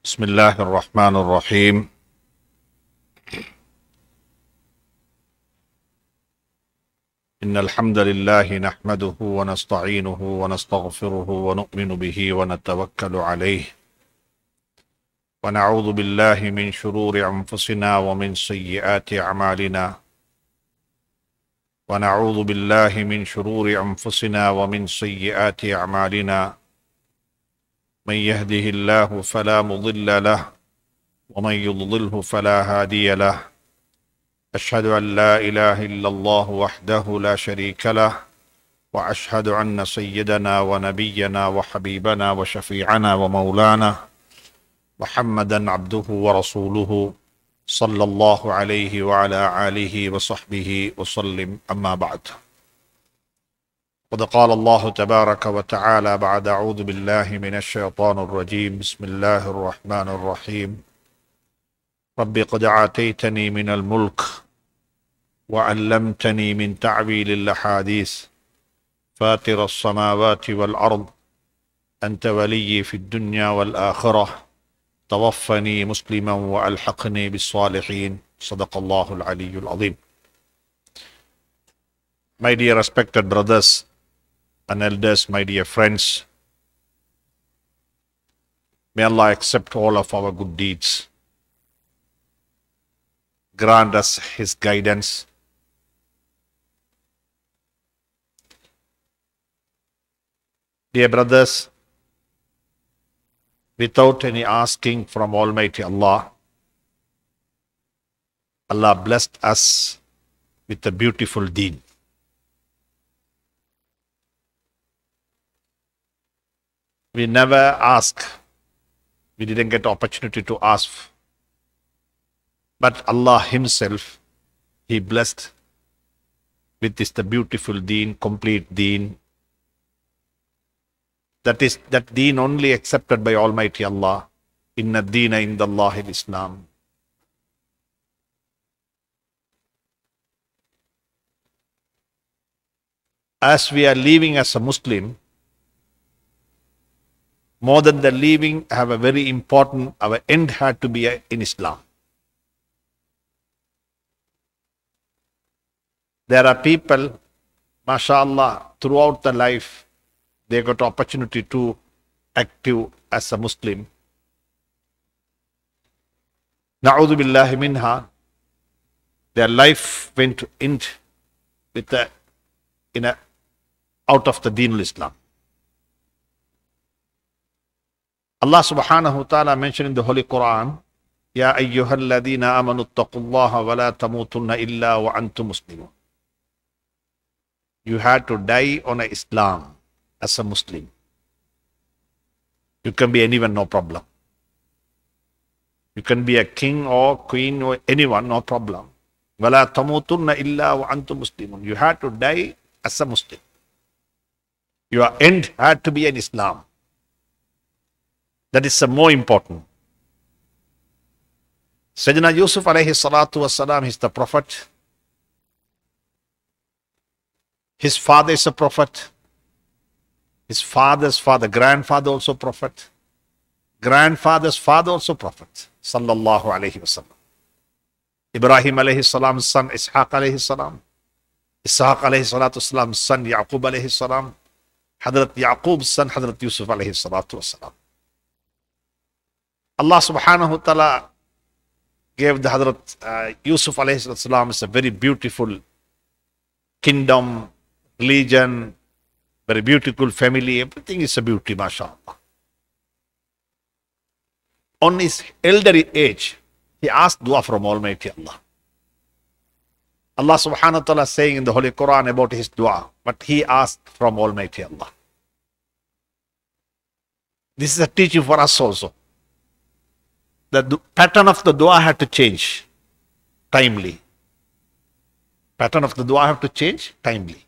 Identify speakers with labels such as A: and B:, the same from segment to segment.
A: بسم الله الرحمن الرحيم إن الحمد لله نحمده ونستعينه ونستغفره ونؤمن به ونتوكل عليه ونعوذ بالله من شرور أنفسنا ومن سيئات أعمالنا ونعوذ بالله من شرور أنفسنا ومن سيئات أعمالنا من يهده الله فلا مضل له ومن يضلله فلا هادي له أشهد أن لا إله إلا الله وحده لا شريك له وأشهد أن سيدنا ونبينا وحبيبنا وشفيعنا ومولانا محمدا عبده ورسوله صلى الله عليه وعلى آله وصحبه وسلم أما بعد قد قال الله تبارك وتعالى بعد أعوذ بالله من الشيطان الرجيم بسم الله الرحمن الرحيم رب قد آتيتني من الملك وعلمتني من تعويل الأحاديث فاطر السماوات والأرض أنت ولي في الدنيا والآخرة توفني مسلما وألحقني بالصالحين صدق الله العلي العظيم. My dear respected brothers and elders, my dear friends, may Allah accept all of our good deeds, grant us His guidance. Dear brothers, without any asking from Almighty Allah, Allah blessed us with a beautiful Deen. We never ask, we didn't get opportunity to ask, but Allah Himself, He blessed with this the beautiful Deen, complete Deen. That Deen only accepted by Almighty Allah. Inna Deena indallahi al-Islam. As we are living as a Muslim, more than the living, have a very important, our end had to be in Islam. There are people, mashallah, throughout the life, they got opportunity to active as a Muslim. Na'udhu billahi minha, their life went to end with out of the Deen al-Islam. Allah subhanahu wa ta'ala mentioned in the Holy Quran, Ya ayyuhalladhina amanu attaqullaha wa la tamutunna illa wa antum muslimun. You had to die on Islam as a Muslim. You can be anyone, no problem. You can be a king or queen or anyone, no problem. Wa la tamutunna illa wa antum muslimun. You had to die as a Muslim. Your end had to be in Islam. That is more important. Sayyidina Yoosuf alayhi salatu wasalam is the prophet. His father is a prophet. His father's father, grandfather also prophet. Grandfather's father also prophet. Sallallahu alayhi wasallam. Ibrahim alayhi salam's son, Ishaq alayhi salam. Ishaq alayhi salatu wasalam's son, Yaqub alayhi salam. Hadrat Yaqub's son, Hadrat Yoosuf alayhi salatu wasalam. Allah subhanahu wa ta'ala gave the Hadrat Yoosuf alayhi salam is a very beautiful kingdom, religion, very beautiful family, everything is a beauty, mashallah. On his elderly age, he asked dua from Almighty Allah. Allah subhanahu wa ta'ala saying in the Holy Quran about his dua, but he asked from Almighty Allah. This is a teaching for us also. The pattern of the dua had to change timely. Pattern of the dua have to change timely.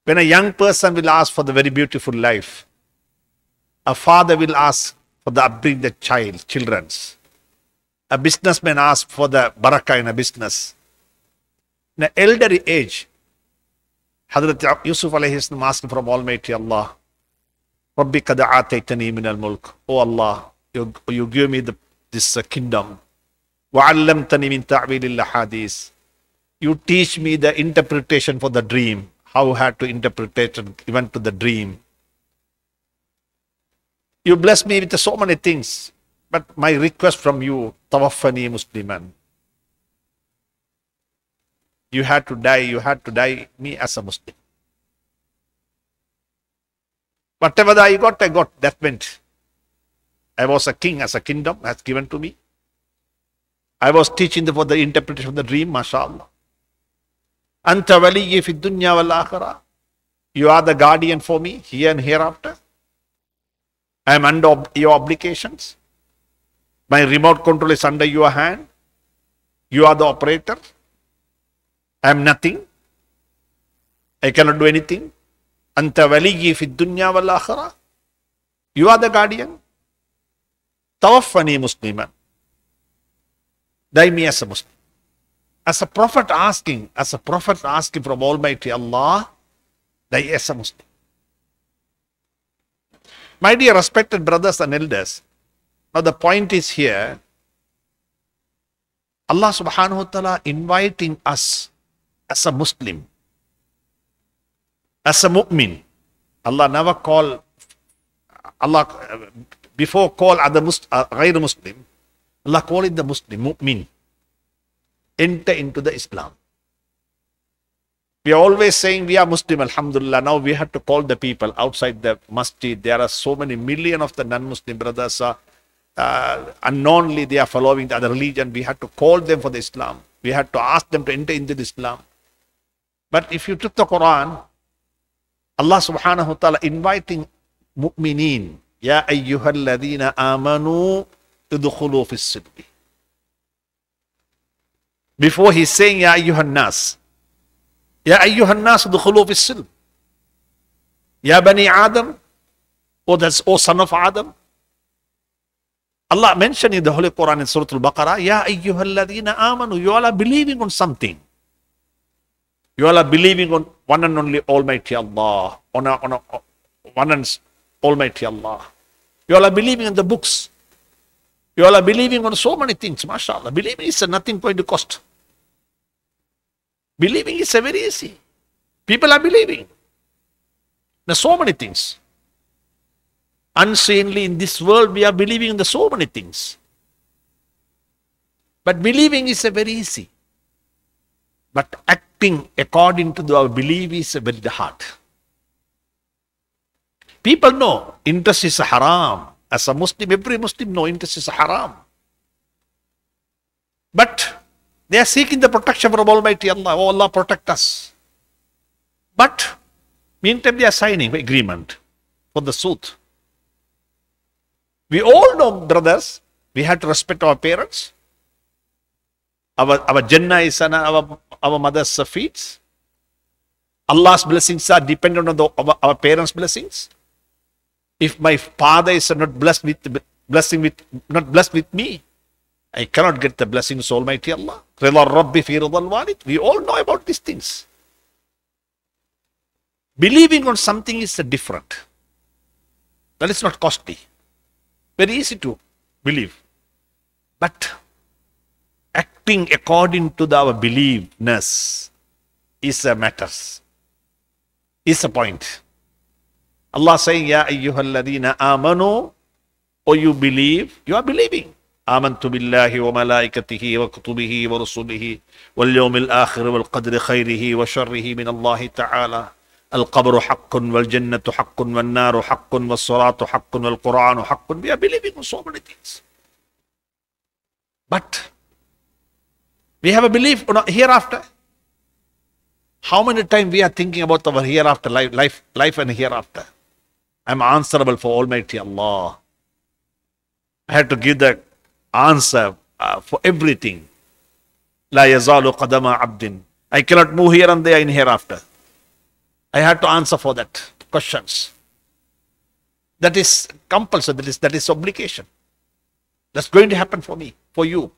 A: When a young person will ask for the very beautiful life, a father will ask for the upbringing the children's. A businessman asks for the barakah in a business. In an elderly age, Hadrat Yoosuf alayhi salam asked from Almighty Allah, Rabbi qad aataytani min al-mulk. Oh Allah, you give me this kingdom. وَعَلَّمْتَنِي مِنْ تَعْوِيلِ الْأَحَادِيثِ. You teach me the interpretation for the dream. How I had to interpret it even to the dream. You bless me with so many things. But my request from you, tawaffani musliman. You had to die me as a Muslim. Whatever I got. That meant I was a king, as a kingdom has given to me. I was teaching for the interpretation of the dream, mashallah. Anta waliyyi fi dunya wal akhirah. You are the guardian for me here and hereafter. I am under your obligations. My remote control is under your hand. You are the operator. I am nothing. I cannot do anything. Anta waliyyi fi dunya wal akhirah. You are the guardian. Tawaffani musliman. Die me as a Muslim. As a prophet asking from Almighty Allah, die as a Muslim. My dear respected brothers and elders, now the point is here, Allah subhanahu wa ta'ala inviting us as a Muslim, as a mu'min. Allah never call, before call other ghayr Muslim, Allah call it the Muslim, mu'min. Enter into the Islam. We are always saying we are Muslim, alhamdulillah. Now we have to call the people outside the masjid. There are so many million of the non-Muslim brothers. Unknowingly they are following the other religion. We have to call them for the Islam. We have to ask them to enter into the Islam. But if you took the Quran, Allah subhanahu wa ta'ala inviting mu'mineen. Ya ayyuhalladhina amanu udkhulu fis silmi. Before he's saying Ya ayyuhan nas. Ya ayyuhan nas udkhulu fis silm. Ya bani Adam. O son of Adam. Allah mentioned in the Holy Quran in Surah Al-Baqarah, Ya ayyuhalladhina amanu. You all are believing on something. You all are believing on one and only Almighty Allah. On one and Almighty Allah. You all are believing in the books. You all are believing on so many things, mashallah. Believing is nothing going to cost. Believing is very easy. People are believing. There's so many things. Unseenly in this world, we are believing in so many things. But believing is very easy. But acting according to our belief is very hard. People know interest is haram. As a Muslim, every Muslim knows interest is haram. But they are seeking the protection from Almighty Allah. Oh Allah, protect us. But meantime, they are signing agreement for the suit. We all know, brothers, we have to respect our parents. Our Jannah is on our mother's feet. Allah's blessings are dependent on our parents' blessings. If my father is not blessed with me, I cannot get the blessings of Almighty Allah. We all know about these things. Believing on something is different. That is not costly. Very easy to believe. But acting according to our believeness is a matter. Is a point. Allah saying, Ya ayyuhalladhina amanu, or you believe, you are believing. Amantu billahi wa malaikatihi wa kutubihi wa rusulihi wal yawmil akhir wal qadri khayrihi wa sharrihi min Allahi ta'ala. Al-qabru haqqun wal jannatu haqqun wal naru haqqun wal salatu haqqun wal qur'anu haqqun. We are believing on so many things. But we have a belief on hereafter. How many times we are thinking about our hereafter, life and hereafter? I am answerable for Almighty Allah. I have to give the answer for everything. La yazalu qadama abdin. I cannot move here and there in hereafter. I have to answer for that questions. That is compulsory. That is obligation. That's going to happen for me, for you.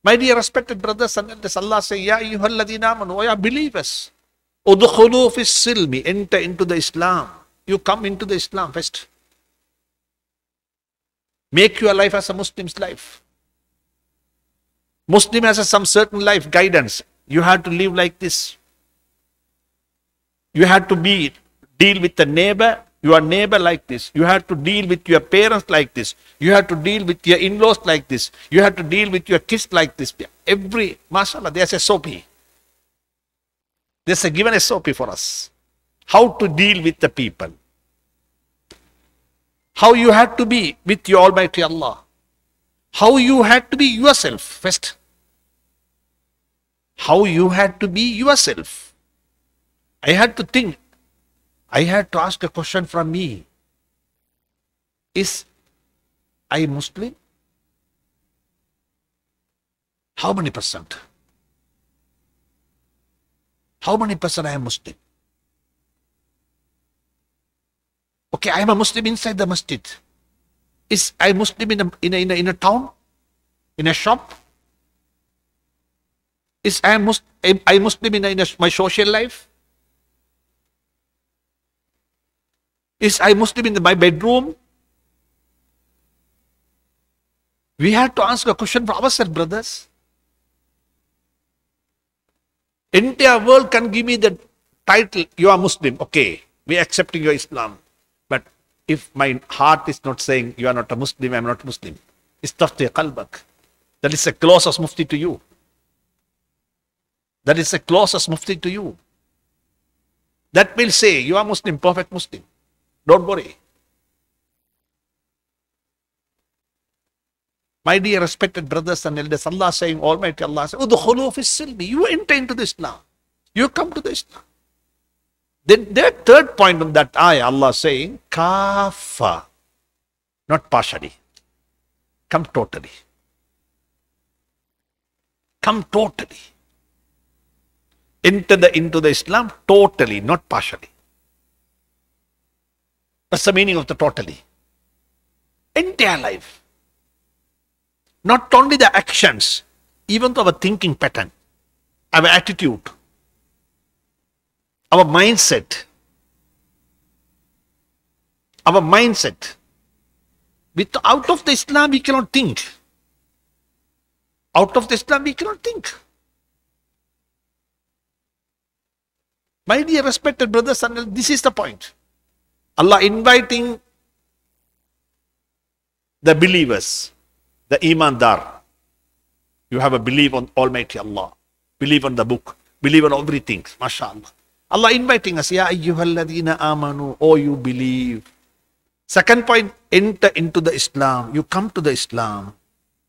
A: My dear respected brothers and elders, Allah says, Ya ayyuhalladhina amanu, O ya believers, udkhulu fis silmi, enter into the Islam. You come into the Islam first. Make your life as a Muslim's life. Muslim has some certain life guidance. You have to live like this. You have to deal with the neighbor, your neighbor like this. You have to deal with your parents like this. You have to deal with your in-laws like this. You have to deal with your kids like this. Mashallah, there's a SOP. There's a given SOP for us. How to deal with the people. How you have to be with your Almighty Allah. How you had to be yourself first. How you had to be yourself. I had to think. I had to ask a question from me. Is I Muslim? How many percent? How many percent I am Muslim? Okay, I am a Muslim inside the masjid. Is I Muslim in a town? In a shop? Is I Muslim in my social life? Is I Muslim in my bedroom? We have to answer a question for ourselves, brothers. Entire world can give me the title, you are Muslim. Okay, we are accepting your Islam. But if my heart is not saying, you are not a Muslim, I am not Muslim. Istafti qalbak. That is the closest Mufti to you. That is the closest Mufti to you. That will say, you are Muslim, perfect Muslim. Don't worry. My dear respected brothers and elders, Allah saying, Almighty Allah saying, Udkhulu fi silmi. You enter into the Islam. You come to the Islam. Then the third point of that ayah, Allah saying, Kafa. Not partially. Come totally. Come totally. Enter into the Islam totally, not partially. That's the meaning of the totally. Entire life. Not only the actions, even our thinking pattern, our attitude, our mindset. Our mindset. Out of the Islam, we cannot think. Out of the Islam, we cannot think. My dear respected brothers and sisters, this is the point. Allah inviting the believers, the imandar. You have a belief on Almighty Allah, believe on the book, believe on everything. MashaAllah. Allah inviting us, Ya ayyuhalladhina amanu, oh you believe. Second point, enter into the Islam. You come to the Islam.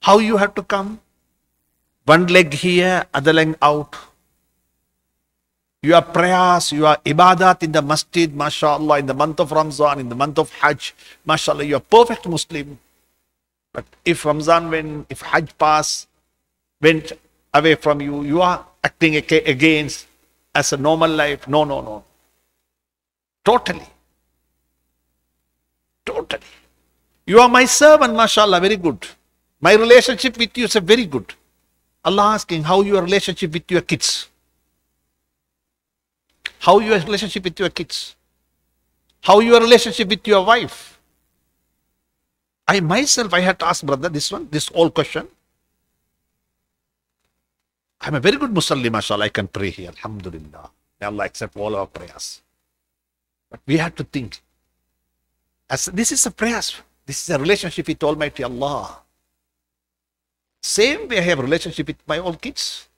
A: How you have to come? One leg here, other leg out. Your prayers, your ibadat in the masjid, mashallah, in the month of Ramzan, in the month of Hajj, mashallah, you are perfect Muslim. But if Ramzan if Hajj went away from you, you are acting against as a normal life. No, no, no. Totally. Totally. You are my servant, mashallah, very good. My relationship with you is very good. Allah asking how your relationship with your kids. How your relationship with your kids? How your relationship with your wife? I myself, I had to ask brother this all question. I'm a very good Muslim, mashallah, I can pray here, alhamdulillah. May Allah accept all our prayers. But we have to think, as this is a prayer, this is a relationship with Almighty Allah. Same way I have a relationship with my own kids.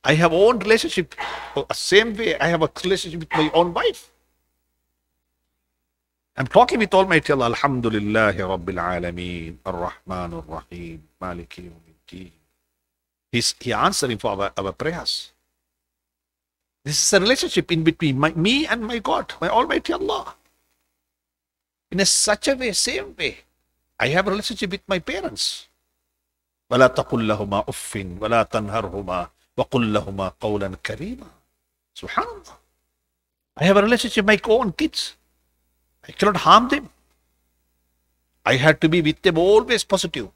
A: I have own relationship. Same way I have a relationship with my own wife. I'm talking with Almighty Allah. Alhamdulillahi Rabbil Alameen. Ar-Rahman Ar-Rahim. Maliki Yawmiddin. He answering for our prayers. This is a relationship in between me and my God, my Almighty Allah. In such a way, same way. I have a relationship with my parents. وَلَا تَقُلْ لَهُمَا أُفٍّ وَلَا تَنْهَرْهُمَا وَقُلْ لَهُمَا قَوْلًا كَرِيمًا. Subhanallah. I have a relationship with my own kids. I cannot harm them. I have to be with them always positive.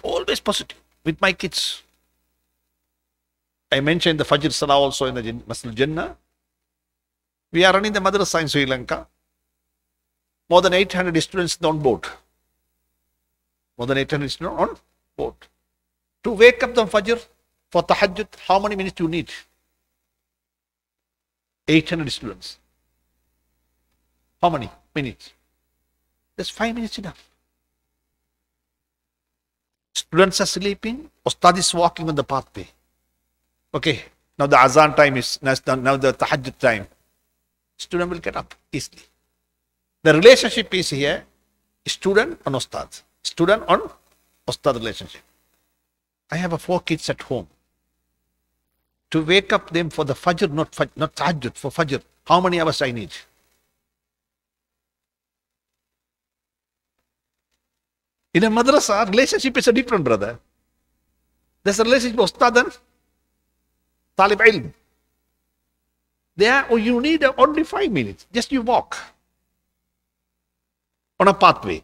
A: Always positive with my kids. I mentioned the Fajr Salah also in the Masjid Jannah. We are running the madrasa in Sri Lanka. More than 800 students on board. More than 800 students on board. To wake up the Fajr for Tahajjud, how many minutes do you need? 800 students. How many minutes? Just 5 minutes enough. Students are sleeping, Ustad is walking on the pathway. Okay, now the Azan time is, now the Tahajjud time. Student will get up easily. The relationship is here, student on Ustad. Student on Ustad relationship. I have 4 kids at home. To wake up them for the Fajr, not Tahajjud, for Fajr, how many hours I need? In a madrasa, relationship is a different, brother. There's a relationship of Ustad and Talib Ilm. There, you need only 5 minutes. Just you walk on a pathway.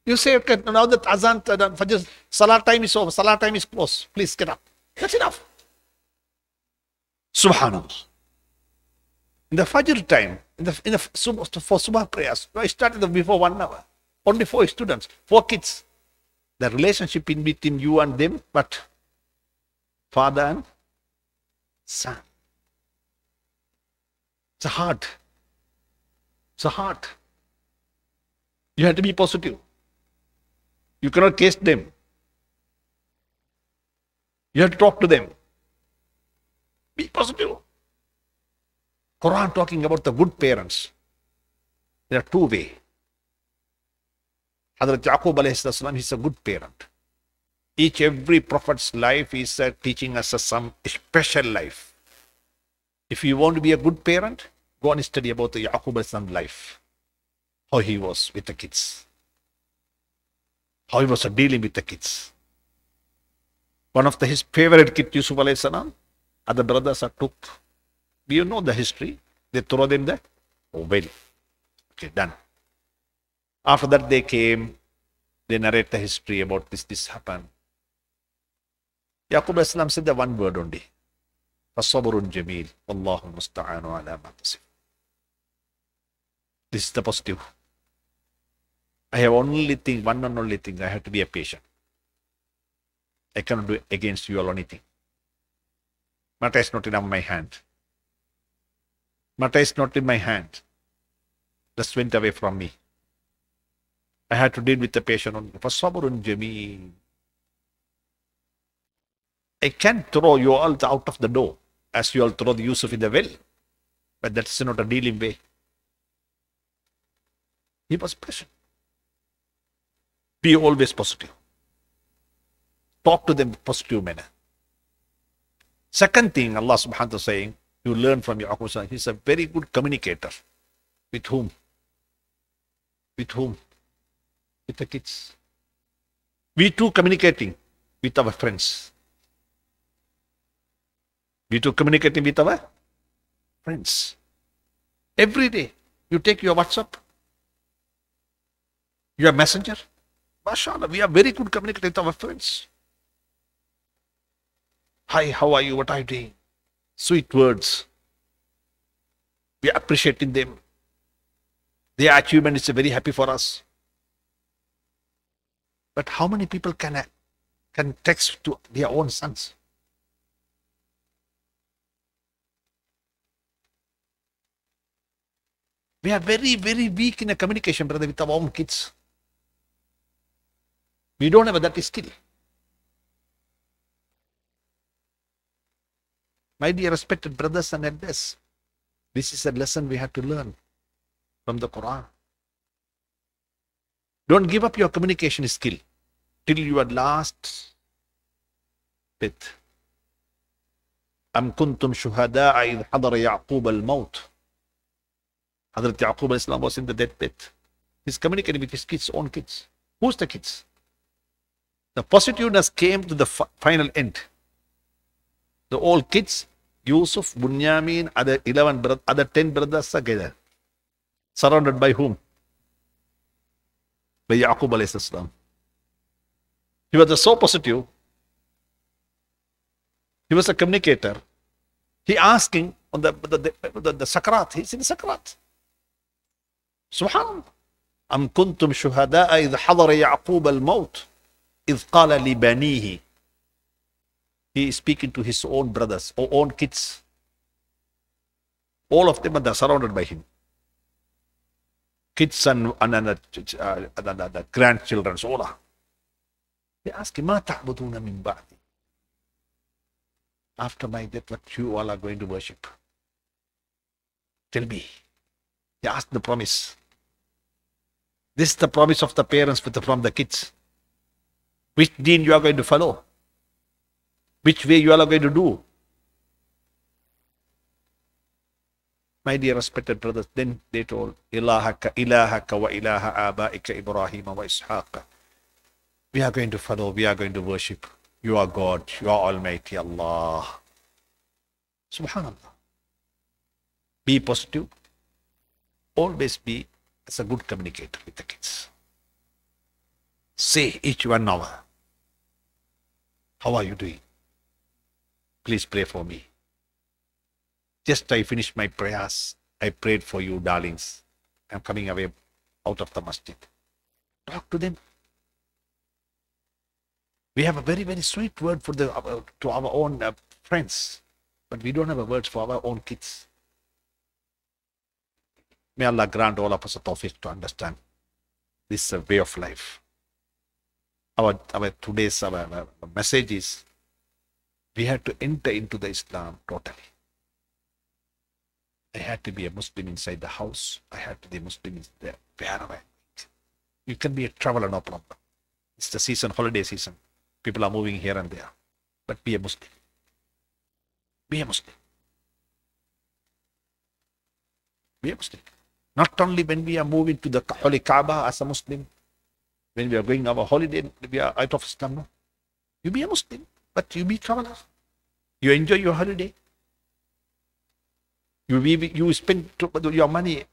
A: You say, okay, now that Azan, Fajr, Salah time is over, Salah time is close. Please get up. That's enough. Subhanallah. In the Fajr time, for Subha prayers, I started before 1 hour. Only 4 students, 4 kids. The relationship in between you and them, but father and son. It's hard. It's hard. You have to be positive. You cannot case them. You have to talk to them. Be positive. Quran talking about the good parents. There are 2 ways. Hazrat Yaqub alayhi salam, he's a good parent. Every prophet's life is teaching us some special life. If you want to be a good parent, go and study about the Yaqub alayhi salam life. How he was with the kids. How he was dealing with the kids. One of his favorite kids, Yoosuf alayhi salam, other brothers are took. Do you know the history? They throw them there. Oh, well. Okay, done. After that they came, they narrate the history about this happened. Yaqub alayhi salam said the one word only. فَصَبْرٌ جَمِيلٌ وَاللَّهُ الْمُسْتَعَانُ عَلَى مَا تَصِفُ. This is the positive. I have only thing, one and only thing, I have to be a patient. I cannot do against you or anything. Matter is not in my hand. Matter is not in my hand. Just went away from me. I had to deal with the patient only. فَصَبْرٌ جَمِيلٌ. I can throw you all out of the door as you all throw the Yoosuf in the well. But that's not a dealing way. He was patient. Be always positive. Talk to them in a positive manner. Second thing, Allah subhanahu wa ta'ala saying, you learn from your Yaqub, he's a very good communicator. With whom? With whom? With the kids. We too communicating with our friends. We too communicating with our friends. Every day, you take your WhatsApp, your messenger. MashaAllah, we are very good communicating with our friends. Hi, how are you? What are you doing? Sweet words. We are appreciating them. Their achievement is very happy for us. But how many people can text to their own sons? We are very, very weak in a communication, brother, with our own kids. We don't have that skill. My dear respected brothers and elders, this is a lesson we have to learn from the Quran. Don't give up your communication skill till your last bit. Am kuntum shuhada'a idh hadara Ya'qub al-maut. Hazrat Yaqub al-Islam was in the deathbed. He's communicating with his kids, own kids. Who's the kids? The positiveness came to the final end. The old kids, Yoosuf, Bunyamin, other 10 brothers together. Surrounded by whom? By Yaqub alayhi salam. He was so positive. He was a communicator. He asking on the Sakrat. He's in Sakrat. Subhanallah. Am kuntum shuhada'a idh hadara Ya'qub al-maut idh qala li banihi. He is speaking to his own brothers or own kids. All of them are surrounded by him. Kids and grandchildren, all are. They ask him, Ma ta'buduna min ba'di. After my death, what you all are going to worship? Tell me. They ask the promise. This is the promise of the parents from the kids. Which deen you are going to follow? Which way you all are going to do? My dear respected brothers, then they told, Ilahaka wa ilaha abaika Ibrahim wa Ishaq. We are going to follow, we are going to worship. You are God, you are Almighty Allah. Subhanallah. Be positive. Always be as a good communicator with the kids. Say each 1 hour, how are you doing? Please pray for me. Just I finished my prayers. I prayed for you, darlings. I'm coming away out of the masjid. Talk to them. We have a very, very sweet word for to our own friends, but we don't have a word for our own kids. May Allah grant all of us a tawfiq to understand this is a way of life. Our today's message is we had to enter into the Islam totally. I had to be a Muslim inside the house. I had to be a Muslim there, wherever. You can be a traveler, no problem. It's the season, holiday season. People are moving here and there. But be a Muslim. Be a Muslim. Be a Muslim. Not only when we are moving to the Holy Kaaba as a Muslim, when we are going our holiday, we are out of Islam. No? You be a Muslim, but you be a traveler. You enjoy your holiday. You spend your money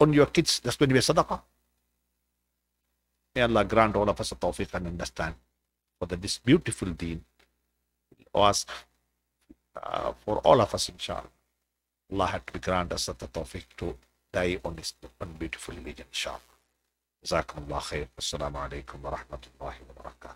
A: on your kids. That's when we are sadaqah. May Allah grant all of us a tawfiq and understand for this beautiful deen. Was for all of us, inshallah. Allah had to grant us the tawfiq to die on this beautiful religion, inshallah. Jazakumullah khair. Assalamu alaikum wa rahmatullahi wa barakatuh.